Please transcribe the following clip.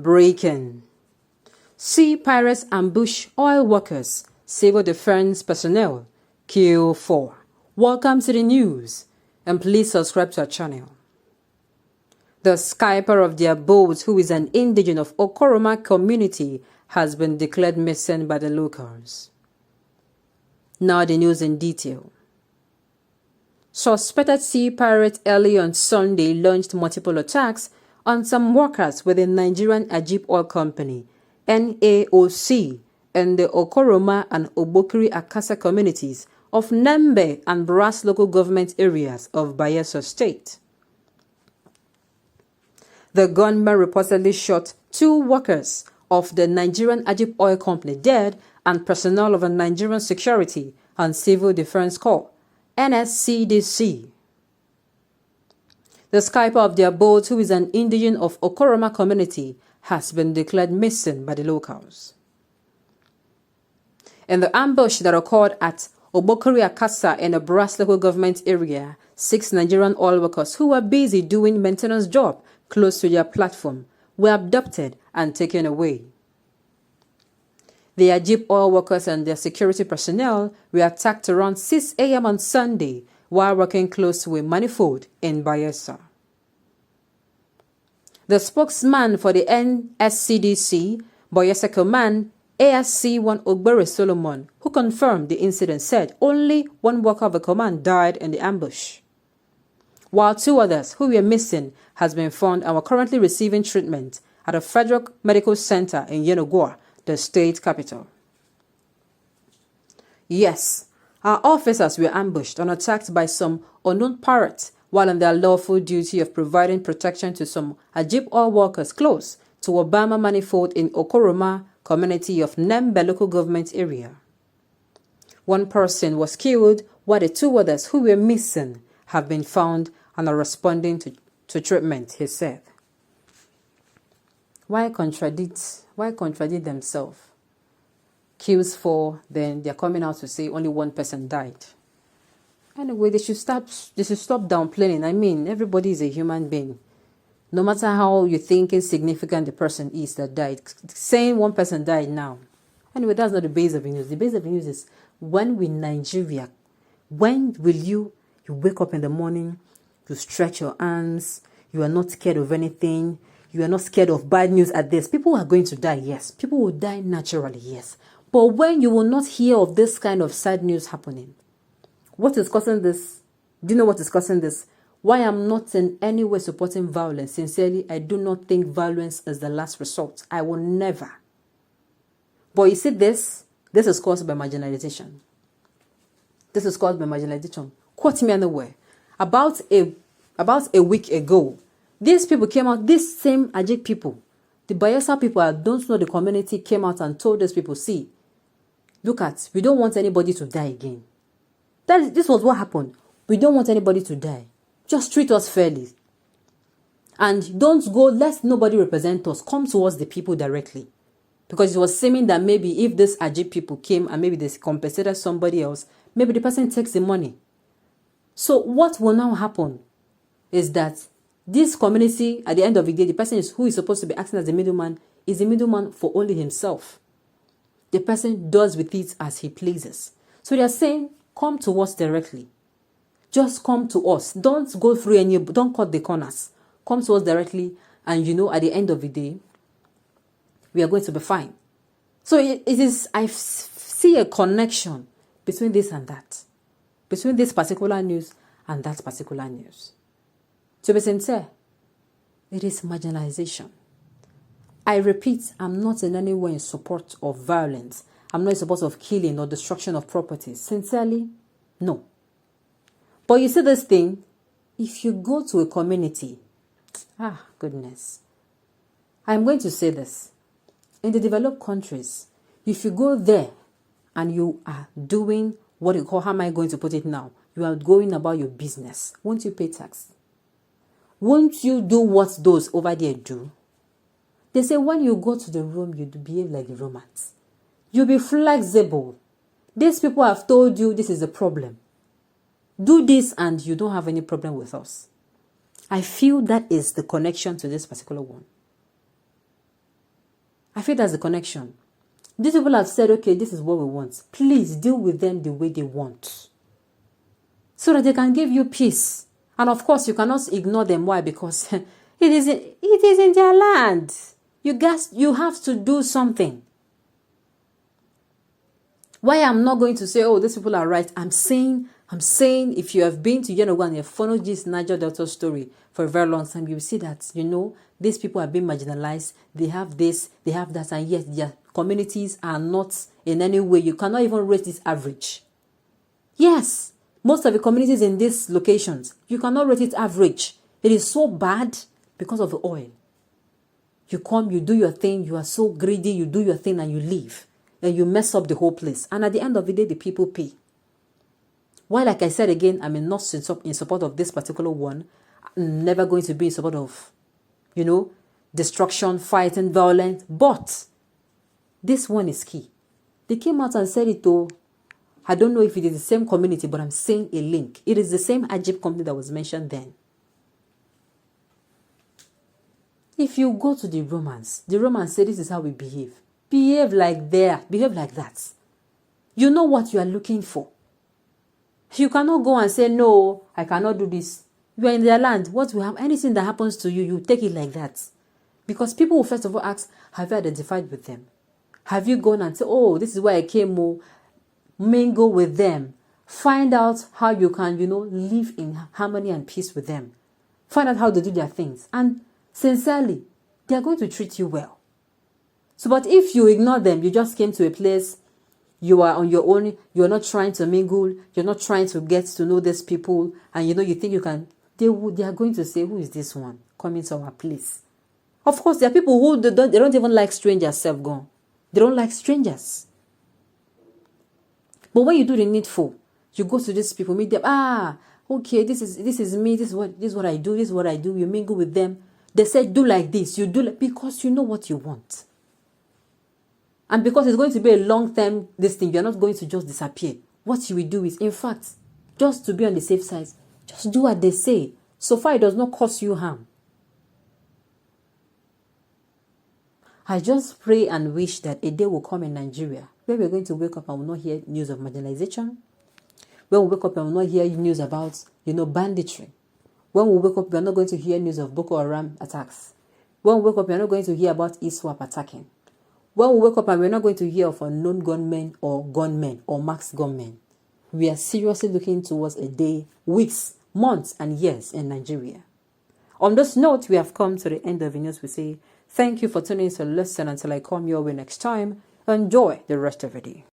Breaking. Sea pirates ambush oil workers, civil defense personnel, kill 4. Welcome to the news, and please subscribe to our channel. The skipper of their boat, who is an indigene of Þ1 ኢና community, has been declared missing by the locals. Now the news in detail. Suspected sea pirates early on Sunday launched multiple attacks on some workers with the Nigerian AMțÖși Oil Company, NAOC, in the Þ1 ኢና and Obokiri Akasa communities of Nembe and Brass local government areas of Bayelsa State. The gunman reportedly shot 2 workers of the Nigerian AMțÖși Oil Company dead and personnel of the Nigerian Security and Civil Defense Corps, NSCDC. The skipper of their boat, who is an indigene of Þ1 ኢና community, has been declared missing by the locals. In the ambush that occurred at Obokiri Akasa in a Brass local government area, 6 Nigerian oil workers who were busy doing maintenance job close to their platform were abducted and taken away. The AMțÖși oil workers and their security personnel were attacked around 6 a.m. on Sunday while working close to a manifold in Bayelsa. The spokesman for the NSCDC, Bayelsa Command, ASC1 Ogbere Solomon, who confirmed the incident, said only 1 worker of the command died in the ambush, while 2 others who were missing has been found and were currently receiving treatment at a Federal Medical Center in Yenagoa, the state capital. Yes, our officers were ambushed and attacked by some unknown pirates while on their lawful duty of providing protection to some AMțÖși oil workers close to Obama Manifold in Þ1 ኢና community of Nembe local government area. 1 person was killed while the 2 others who were missing have been found and are responding to treatment, he said. Why contradict themselves? Kills 4, then they're coming out to say only 1 person died. Anyway, they should stop downplaying. I mean, everybody is a human being. No matter how you think insignificant the person is that died, saying 1 person died now. Anyway, that's not the base of the news. The base of the news is when Nigeria, when will you wake up in the morning, you stretch your arms, you are not scared of anything, you are not scared of bad news at this. People are going to die, yes. People will die naturally, yes. But when you will not hear of this kind of sad news happening, what is causing this? Do you know what is causing this? Why I'm not in any way supporting violence. Sincerely, I do not think violence is the last resort. I will never. But you see this is caused by marginalization. This is caused by marginalization. Quote me anywhere. About a week ago, these people came out, these same AMțÖși people, the Bayelsa people, I don't know the community, came out and told these people, see, look at, we don't want anybody to die again. This was what happened. We don't want anybody to die. Just treat us fairly. And don't go, let nobody represent us. Come towards the people directly. Because it was seeming that maybe if this AMțÖși people came and maybe they compensated somebody else, maybe the person takes the money. So what will now happen is that this community, at the end of the day, the person who is supposed to be acting as the middleman is the middleman for only himself. The person does with it as he pleases. So they are saying, come to us directly. Just come to us. Don't go through don't cut the corners. Come to us directly, and at the end of the day, we are going to be fine. So I see a connection between this and that. Between this particular news and that particular news. To be sincere, it is marginalization. I repeat, I'm not in any way in support of violence. I'm not in support of killing or destruction of properties. Sincerely, no. But you see this thing, if you go to a community, goodness. I'm going to say this. In the developed countries, if you go there and you are doing what you call, how am I going to put it now? You are going about your business. Won't you pay tax? Won't you do what those over there do? They say when you go to the room, you behave like the Romans. You be flexible. These people have told you this is a problem. Do this and you don't have any problem with us. I feel that is the connection to this particular one. I feel that's the connection. These people have said, okay, this is what we want. Please deal with them the way they want, so that they can give you peace. And of course, you cannot ignore them. Why? Because it is in their land. You have to do something. Why I'm not going to say, oh, these people are right. I'm saying if you have been to Yenagoa and you have followed this Niger Delta story for a very long time, you will see that, these people are being marginalized. They have this, they have that, and yet their communities are not in any way. You cannot even rate this average. Yes, most of the communities in these locations, you cannot rate it average. It is so bad because of the oil. You come, you do your thing, you are so greedy, you do your thing and you leave. And you mess up the whole place. And at the end of the day, the people pay. Why, like I said again, I'm not in support of this particular one. I'm never going to be in support of, destruction, fighting, violence. But this one is key. They came out and said it though. I don't know if it is the same community, but I'm saying a link. It is the same Ajib company that was mentioned then. If you go to the Romans say this is how we behave. Behave like that. You know what you are looking for. You cannot go and say, no, I cannot do this. You are in their land. What will happen? Anything that happens to you, you take it like that. Because people will first of all ask, have you identified with them? Have you gone and said, oh, this is where I came, mingle with them. Find out how you can, live in harmony and peace with them. Find out how to do their things. And sincerely, they are going to treat you well. So, but if you ignore them, you just came to a place, you are on your own, you're not trying to mingle, you're not trying to get to know these people, and you think you can, they are going to say, who is this one coming to our place? Of course, there are people who they don't even like strangers, self-gone. They don't like strangers. But when you do the needful, you go to these people, meet them, okay, this is me, this is what I do, you mingle with them. They say, do like this, you do because you know what you want. And because it's going to be a long-term this thing, you're not going to just disappear. What you will do is, in fact, just to be on the safe side, just do what they say. So far, it does not cause you harm. I just pray and wish that a day will come in Nigeria where we're going to wake up and will not hear news of marginalization. When we wake up and will not hear news about, banditry. When we wake up, we're not going to hear news of Boko Haram attacks. When we wake up, we're not going to hear about ISWAP attacking. When we wake up and we're not going to hear of unknown gunmen or masked gunmen. We are seriously looking towards a day, weeks, months, and years in Nigeria. On this note, we have come to the end of the news. We say thank you for tuning in to listen until I come your way next time. Enjoy the rest of the day.